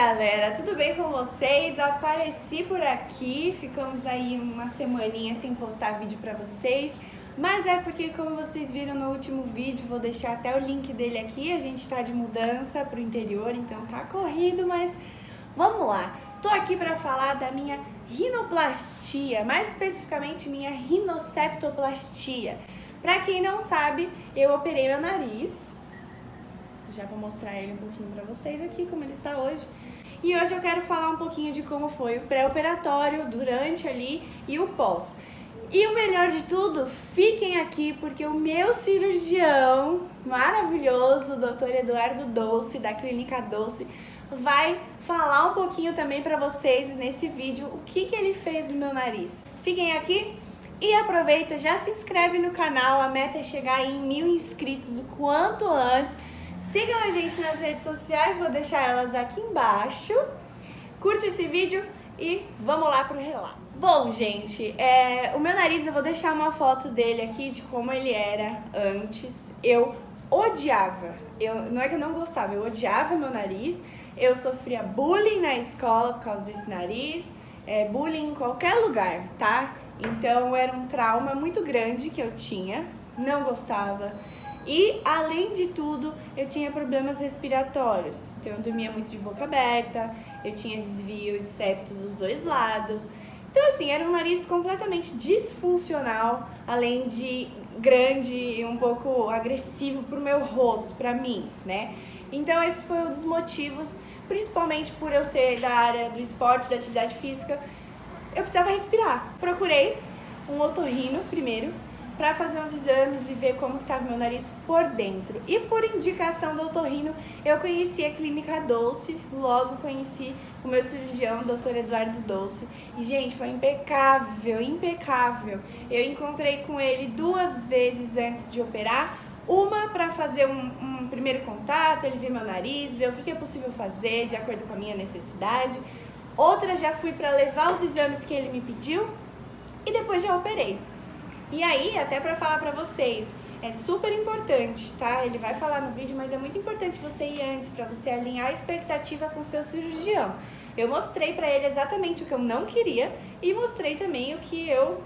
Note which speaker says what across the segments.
Speaker 1: galera, tudo bem com vocês? Apareci por aqui, ficamos aí uma semaninha sem postar vídeo pra vocês, mas é porque, como vocês viram no último vídeo, vou deixar até o link dele aqui, a gente tá de mudança pro interior, então tá corrido, mas vamos lá. Tô aqui pra falar da minha rinoplastia, mais especificamente minha rinoceptoplastia. Pra quem não sabe, eu operei meu nariz. Já vou mostrar ele um pouquinho pra vocês aqui, como ele está hoje. E hoje eu quero falar um pouquinho de como foi o pré-operatório, durante ali e o pós. E o melhor de tudo, fiquem aqui porque o meu cirurgião maravilhoso, o Dr. Eduardo Dolce, da Clínica Dolce, vai falar um pouquinho também pra vocês nesse vídeo o que ele fez no meu nariz. Fiquem aqui e aproveita, já se inscreve no canal, a meta é chegar em 1000 inscritos o quanto antes. Sigam a gente nas redes sociais, vou deixar elas aqui embaixo. Curte esse vídeo e vamos lá pro relato. Bom, gente, o meu nariz, eu vou deixar uma foto dele aqui de como ele era antes. Eu odiava, não é que eu não gostava, eu odiava meu nariz. Eu sofria bullying na escola por causa desse nariz, bullying em qualquer lugar, tá? Então era um trauma muito grande que eu tinha, não gostava. E, além de tudo, eu tinha problemas respiratórios. Então, eu dormia muito de boca aberta, eu tinha desvio de septo dos dois lados. Então, assim, era um nariz completamente disfuncional, além de grande e um pouco agressivo pro meu rosto, pra mim, né? Então, esse foi um dos motivos, principalmente por eu ser da área do esporte, da atividade física, eu precisava respirar. Procurei um otorrino primeiro, para fazer uns exames e ver como estava meu nariz por dentro. E por indicação do otorrino, eu conheci a Clínica Dolce, logo conheci o meu cirurgião, o Dr. Eduardo Dolce. E, gente, foi impecável, impecável. Eu encontrei com ele 2 vezes antes de operar, uma para fazer um primeiro contato, ele ver meu nariz, ver o que é possível fazer de acordo com a minha necessidade. Outra já fui para levar os exames que ele me pediu e depois já operei. E aí, até pra falar pra vocês, é super importante, tá? Ele vai falar no vídeo, mas é muito importante você ir antes, pra você alinhar a expectativa com o seu cirurgião. Eu mostrei pra ele exatamente o que eu não queria e mostrei também o que eu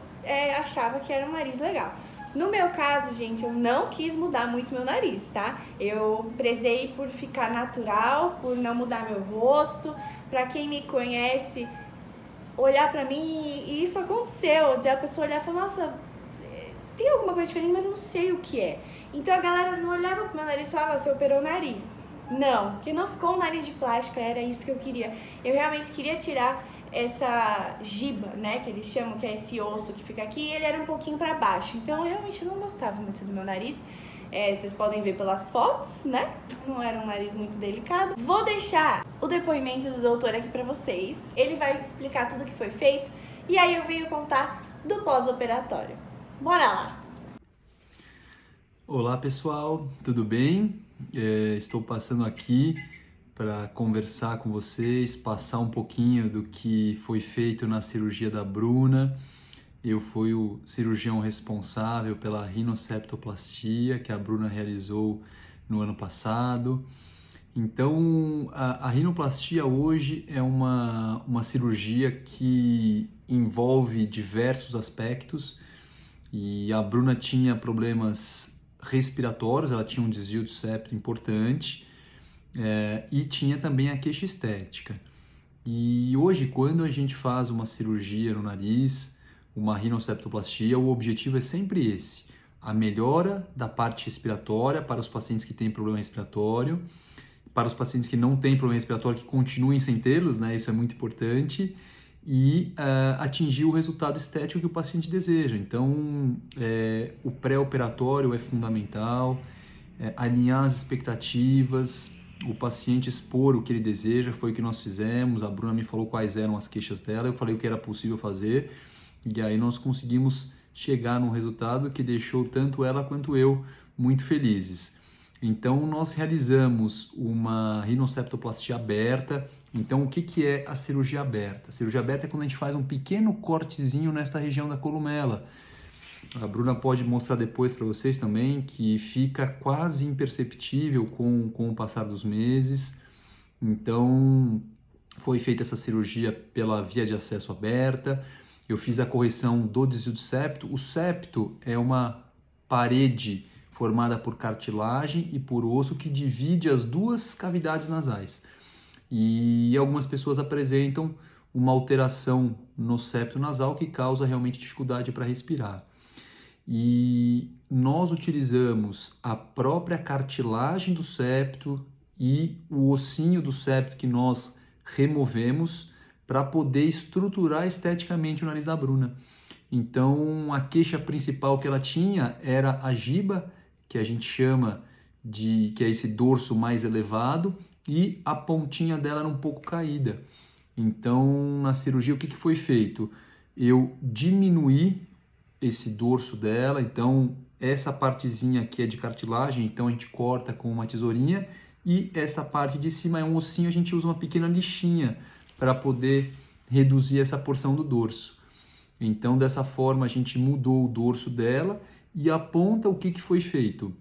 Speaker 1: achava que era um nariz legal. No meu caso, gente, eu não quis mudar muito meu nariz, tá? Eu prezei por ficar natural, por não mudar meu rosto. Pra quem me conhece, olhar pra mim e isso aconteceu, de a pessoa olhar e falar, nossa, tem alguma coisa diferente, mas eu não sei o que é. Então a galera não olhava pro meu nariz e falava, você operou o nariz. Não, porque não ficou um nariz de plástico, era isso que eu queria. Eu realmente queria tirar essa giba, né, que eles chamam, que é esse osso que fica aqui, e ele era um pouquinho pra baixo. Então eu realmente não gostava muito do meu nariz. Vocês podem ver pelas fotos, né? Não era um nariz muito delicado. Vou deixar o depoimento do doutor aqui pra vocês. Ele vai explicar tudo o que foi feito. E aí eu venho contar do pós-operatório. Bora lá!
Speaker 2: Olá pessoal, tudo bem? Estou passando aqui para conversar com vocês, passar um pouquinho do que foi feito na cirurgia da Bruna. Eu fui o cirurgião responsável pela rinoceptoplastia que a Bruna realizou no ano passado. Então, a rinoplastia hoje é uma cirurgia que envolve diversos aspectos. E a Bruna tinha problemas respiratórios, ela tinha um desvio de septo importante e tinha também a queixa estética. E hoje, quando a gente faz uma cirurgia no nariz, uma rinoceptoplastia, o objetivo é sempre esse: a melhora da parte respiratória para os pacientes que têm problema respiratório, para os pacientes que não têm problema respiratório, que continuem sem tê-los, né? Isso é muito importante. E atingir o resultado estético que o paciente deseja. Então, o pré-operatório é fundamental, alinhar as expectativas, o paciente expor o que ele deseja, foi o que nós fizemos. A Bruna me falou quais eram as queixas dela, eu falei o que era possível fazer, e aí nós conseguimos chegar num resultado que deixou tanto ela quanto eu muito felizes. Então, nós realizamos uma rinoceptoplastia aberta. Então, o que é a cirurgia aberta? A cirurgia aberta é quando a gente faz um pequeno cortezinho nesta região da columela. A Bruna pode mostrar depois para vocês também que fica quase imperceptível com o passar dos meses. Então, Foi feita essa cirurgia pela via de acesso aberta. Eu fiz a correção do desvio do septo. O septo é uma parede formada por cartilagem e por osso que divide as duas cavidades nasais. E algumas pessoas apresentam uma alteração no septo nasal que causa realmente dificuldade para respirar. E nós utilizamos a própria cartilagem do septo e o ossinho do septo que nós removemos para poder estruturar esteticamente o nariz da Bruna. Então, a queixa principal que ela tinha era a giba, que a gente chama de que é esse dorso mais elevado, e a pontinha dela era um pouco caída. Então, na cirurgia, o que foi feito? Eu diminuí esse dorso dela, então essa partezinha aqui é de cartilagem, então a gente corta com uma tesourinha, e essa parte de cima é um ossinho, a gente usa uma pequena lixinha para poder reduzir essa porção do dorso. Então, dessa forma, a gente mudou o dorso dela, e a ponta, o que foi feito?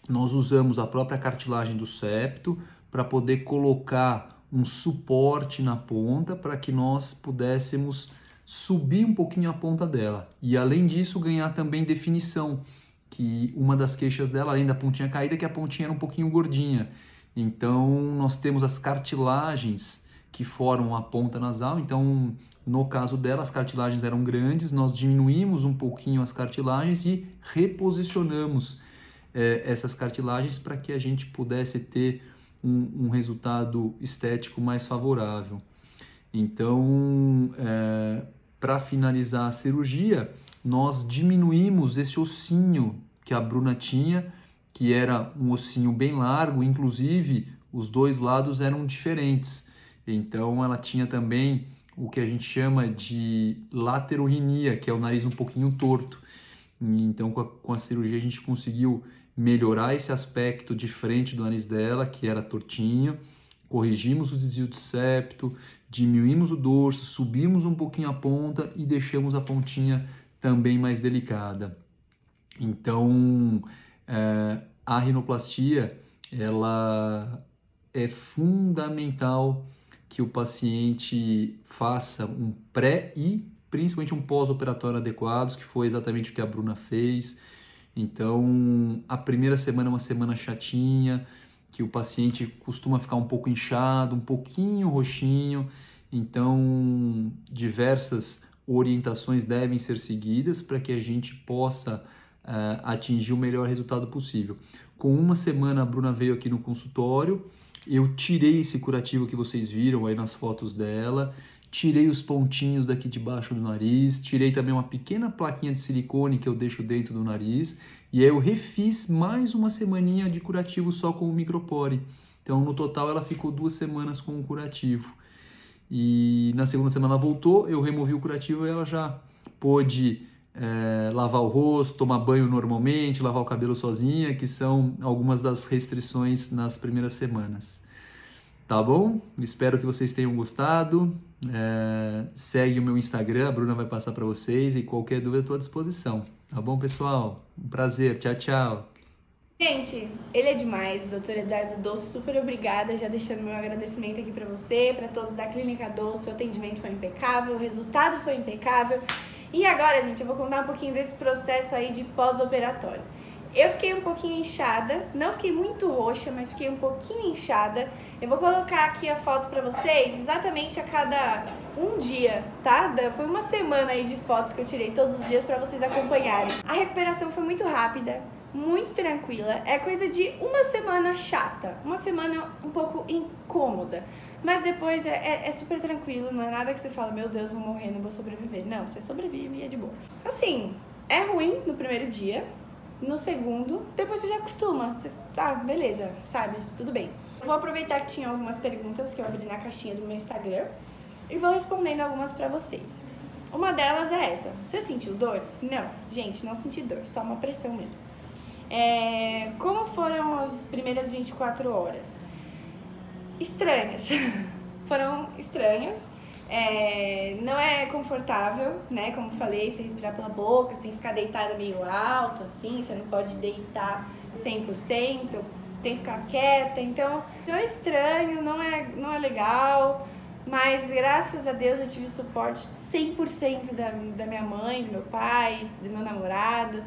Speaker 2: Nós usamos a própria cartilagem do septo para poder colocar um suporte na ponta para que nós pudéssemos subir um pouquinho a ponta dela. E além disso, ganhar também definição, que uma das queixas dela, além da pontinha caída, é que a pontinha era um pouquinho gordinha. Então, nós temos as cartilagens que formam a ponta nasal. Então, no caso dela, as cartilagens eram grandes, nós diminuímos um pouquinho as cartilagens e reposicionamos essas cartilagens para que a gente pudesse ter um resultado estético mais favorável. Então, para finalizar a cirurgia, nós diminuímos esse ossinho que a Bruna tinha, que era um ossinho bem largo, inclusive os dois lados eram diferentes. Então, ela tinha também o que a gente chama de laterorhinia, que é o nariz um pouquinho torto. Então, com a cirurgia, a gente conseguiu melhorar esse aspecto de frente do nariz dela, que era tortinho, corrigimos o desvio de septo, diminuímos o dorso, subimos um pouquinho a ponta e deixamos a pontinha também mais delicada. Então, a rinoplastia, ela é fundamental que o paciente faça um pré e principalmente um pós-operatório adequados, que foi exatamente o que a Bruna fez. Então, a primeira semana é uma semana chatinha, que o paciente costuma ficar um pouco inchado, um pouquinho roxinho. Então, diversas orientações devem ser seguidas para que a gente possa atingir o melhor resultado possível. Com uma semana, a Bruna veio aqui no consultório, eu tirei esse curativo que vocês viram aí nas fotos dela, tirei os pontinhos daqui de baixo do nariz, tirei também uma pequena plaquinha de silicone que eu deixo dentro do nariz, e aí eu refiz mais uma semaninha de curativo só com o micropore. Então, no total, ela ficou 2 semanas com o curativo. E na segunda semana ela voltou, eu removi o curativo e ela já pôde lavar o rosto, tomar banho normalmente, lavar o cabelo sozinha, que são algumas das restrições nas primeiras semanas. Tá bom? Espero que vocês tenham gostado. Segue o meu Instagram, a Bruna vai passar para vocês, e qualquer dúvida eu estou à disposição. Tá bom, pessoal? Um prazer. Tchau, tchau.
Speaker 1: Gente, ele é demais, Dr. Eduardo Doce, super obrigada, já deixando meu agradecimento aqui para você, para todos da Clínica Doce. O atendimento foi impecável, o resultado foi impecável. E agora, gente, eu vou contar um pouquinho desse processo aí de pós-operatório. Eu fiquei um pouquinho inchada, não fiquei muito roxa, mas fiquei um pouquinho inchada. Eu vou colocar aqui a foto pra vocês exatamente a cada um dia, tá? Foi uma semana aí de fotos que eu tirei todos os dias pra vocês acompanharem. A recuperação foi muito rápida, muito tranquila. É coisa de uma semana chata, uma semana um pouco incômoda. Mas depois é super tranquilo, não é nada que você fala, meu Deus, vou morrer, não vou sobreviver. Não, você sobrevive e é de boa. Assim, é ruim no primeiro dia. No segundo, depois você já acostuma, tá, beleza, sabe, tudo bem. Eu vou aproveitar que tinha algumas perguntas que eu abri na caixinha do meu Instagram e vou respondendo algumas pra vocês. Uma delas é essa: você sentiu dor? Não, gente, não senti dor, só uma pressão mesmo. Como foram as primeiras 24 horas? Estranhas, foram estranhas. Não é confortável, né? Como falei, você respirar pela boca, você tem que ficar deitada meio alto, assim, você não pode deitar 100%, tem que ficar quieta, então não é estranho, não é legal, Mas graças a Deus eu tive suporte 100% da minha mãe, do meu pai, do meu namorado.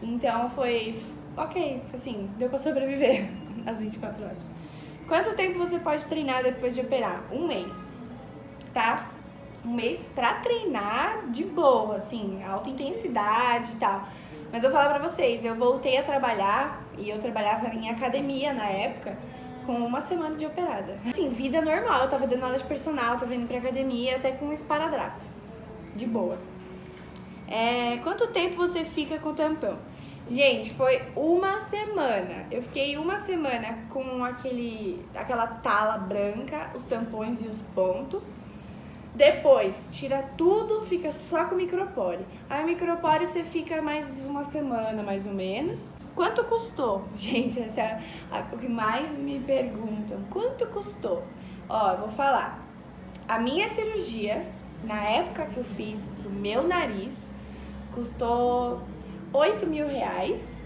Speaker 1: Então foi ok, assim, deu pra sobreviver as 24 horas. Quanto tempo você pode treinar depois de operar? 1 mês, tá? 1 mês pra treinar de boa, assim, alta intensidade e tal. Mas eu vou falar pra vocês, eu voltei a trabalhar e eu trabalhava em academia na época, com 1 semana de operada. Assim, vida normal, eu tava dando aula de personal, tava indo pra academia, até com um esparadrapo, de boa. Quanto tempo você fica com o tampão? Gente, foi 1 semana. Eu fiquei 1 semana com aquela tala branca, os tampões e os pontos. Depois, tira tudo, fica só com o micropore. Aí o micropore você fica mais 1 semana, mais ou menos. Quanto custou? Gente, essa é o que mais me perguntam. Quanto custou? Ó, eu vou falar. A minha cirurgia, na época que eu fiz pro meu nariz, custou R$8.000,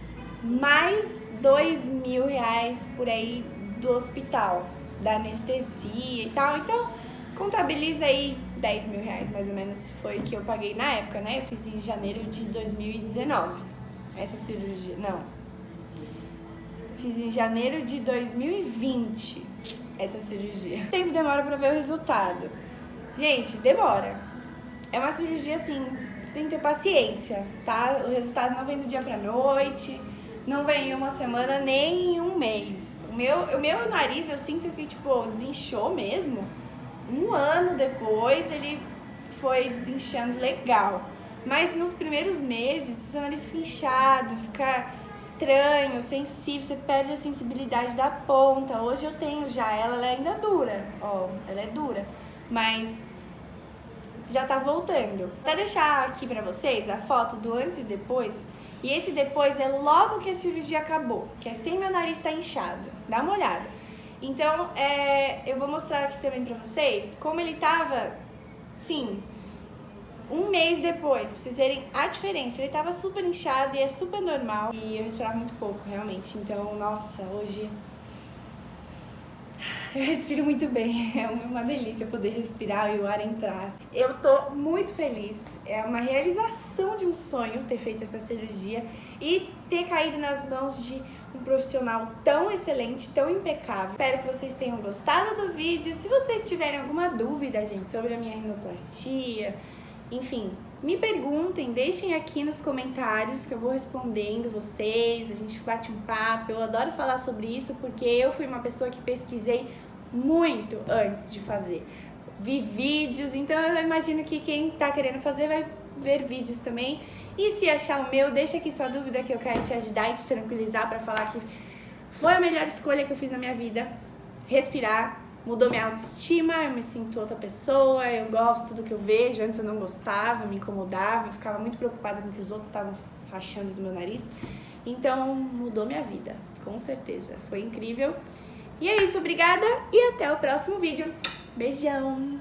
Speaker 1: mais R$2.000 por aí do hospital, da anestesia e tal. Então, contabiliza aí R$10.000, mais ou menos, foi o que eu paguei na época, né? Eu fiz em janeiro de 2019, essa cirurgia, não. Fiz em janeiro de 2020, essa cirurgia. Quanto tempo demora pra ver o resultado? Gente, demora. É uma cirurgia assim, você tem que ter paciência, tá? O resultado não vem do dia pra noite, não vem em 1 semana, nem em 1 mês. O meu nariz, eu sinto que, tipo, desinchou mesmo. 1 ano depois, ele foi desinchando legal. Mas nos primeiros meses, o seu nariz fica inchado, fica estranho, sensível, você perde a sensibilidade da ponta. Hoje eu tenho já ela é ainda dura, ó, ela é dura, mas já tá voltando. Vou até deixar aqui pra vocês a foto do antes e depois. E esse depois é logo que a cirurgia acabou, que é sem meu nariz tá inchado. Dá uma olhada. Então, eu vou mostrar aqui também pra vocês como ele tava, sim, 1 mês depois, pra vocês verem a diferença. Ele tava super inchado e é super normal. E eu respirava muito pouco, realmente. Então, nossa, hoje eu respiro muito bem. É uma delícia poder respirar e o ar entrar. Eu tô muito feliz. É uma realização de um sonho ter feito essa cirurgia e ter caído nas mãos de um profissional tão excelente, tão impecável. Espero que vocês tenham gostado do vídeo. Se vocês tiverem alguma dúvida, gente, sobre a minha rinoplastia, enfim, me perguntem, deixem aqui nos comentários que eu vou respondendo vocês, a gente bate um papo. Eu adoro falar sobre isso porque eu fui uma pessoa que pesquisei muito antes de fazer. Vi vídeos, então eu imagino que quem tá querendo fazer vai ver vídeos também. E se achar o meu, deixa aqui sua dúvida que eu quero te ajudar e te tranquilizar para falar que foi a melhor escolha que eu fiz na minha vida. Respirar. Mudou minha autoestima, eu me sinto outra pessoa, eu gosto do que eu vejo. Antes eu não gostava, me incomodava, eu ficava muito preocupada com o que os outros estavam achando do meu nariz. Então mudou minha vida, com certeza. Foi incrível. E é isso, obrigada e até o próximo vídeo. Beijão!